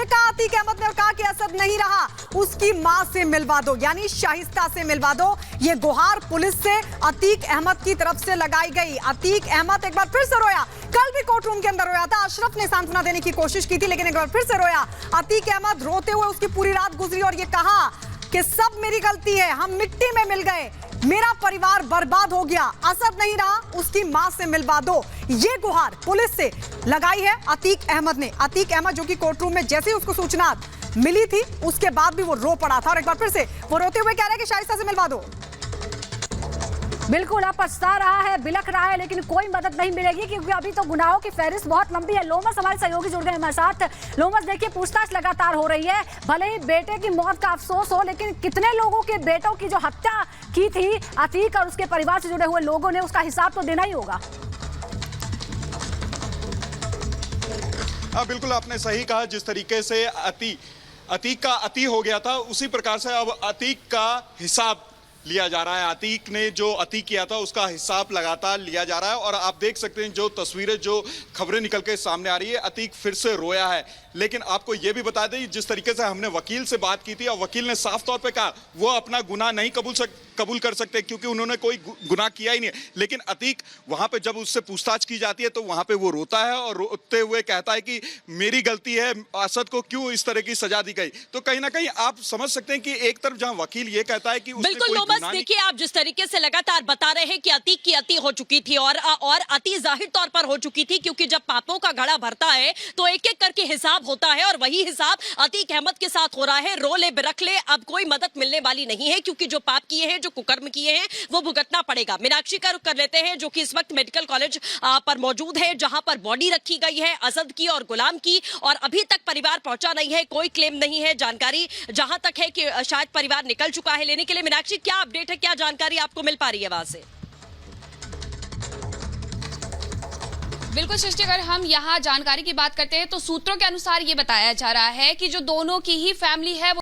ये कहा अतीक अहमद ने और कहा कि असद नहीं रहा, उसकी मां से मिलवा दो, यानी शाइस्ता से मिलवा दो। ये गुहार पुलिस से अतीक अहमद की तरफ से लगाई गई। अतीक अहमद एक बार फिर से रोया, कल भी कोर्ट रूम के अंदर रोया था। अशरफ ने सांत्वना देने की कोशिश की थी, लेकिन एक बार फिर से रोया। अतीक अहमद रोते हुए उसकी पूरी रात गुजरी और ये कहा कि सब मेरी गलती है, हम मिट्टी में मिल गए, मेरा परिवार बर्बाद हो गया, असद नहीं रहा, उसकी मां से मिलवा दो। ये गुहार पुलिस से लगाई है अतीक अहमद ने। अतीक अहमद जो कि कोर्ट रूम में जैसे ही उसको सूचना मिली थी उसके बाद भी वो रो पड़ा था और एक बार फिर से वो रोते हुए कह रहा है कि शाइस्ता से मिलवा दो। बिल्कुल, अब पछता रहा है, बिलख रहा है, लेकिन कोई मदद नहीं मिलेगी क्योंकि अभी तो गुनाहों की फहरिस्त बहुत लंबी है। लोमस हमारे सहयोगी जुड़ गए हमारे साथ। लोमस, देखिए पूछताछ लगातार हो रही है, भले ही बेटे की मौत का अफसोस हो, लेकिन कितने लोगों के बेटों की जो हत्या की थी अतीक और उसके परिवार से जुड़े हुए लोगों ने, उसका हिसाब तो देना ही होगा। हाँ बिल्कुल, आपने सही कहा। जिस तरीके से अतीक का अति हो गया था, उसी प्रकार से अब अतीक का हिसाब लिया जा रहा है। अतीक ने जो अति किया था उसका हिसाब लगातार लिया जा रहा है और आप देख सकते हैं जो तस्वीरें, जो खबरें निकल के सामने आ रही है, अतीक फिर से रोया है। लेकिन आपको यह भी बता दें, जिस तरीके से हमने वकील से बात की थी और वकील ने साफ तौर पे कहा वो अपना गुनाह नहीं कबूल कर सकते क्योंकि उन्होंने कोई गुनाह किया ही नहीं। लेकिन अतीक वहां पे जब उससे पूछताछ की जाती है तो वहां पे वो रोता है और रोते हुए कहता है कि मेरी गलती है, असद को क्यों इस तरह की सजा दी गई। तो कहीं ना कहीं आप समझ सकते हैं कि एक तरफ जहां वकील ये कहता है कि उसने कोई गुनाह नहीं। देखिए, आप जिस तरीके से लगातार बता रहे हैं कि अतीक की अति हो चुकी थी और अति जाहिर तौर पर हो चुकी थी, क्योंकि जब पापों का घड़ा भरता है तो एक एक करके हिसाब होता है और वही हिसाब अतीक अहमद के साथ हो रहा है। रो ले बिरख ले, अब कोई मदद मिलने वाली नहीं है क्योंकि जो पाप किए हैं, जो कुकर्म किए हैं, वो भुगतना पड़ेगा। मीनाक्षी का रुख कर लेते हैं जो कि इस वक्त मेडिकल कॉलेज पर मौजूद है, जहां पर बॉडी रखी गई है असद की और गुलाम की, और अभी तक परिवार पहुंचा नहीं है, कोई क्लेम नहीं है। जानकारी जहां तक है कि शायद परिवार निकल चुका है लेने के लिए। मीनाक्षी, क्या अपडेट है, क्या जानकारी आपको मिल पा रही है वहां से? बिल्कुल सृष्टि, अगर हम यहाँ जानकारी की बात करते हैं तो सूत्रों के अनुसार ये बताया जा रहा है कि जो दोनों की ही फैमिली है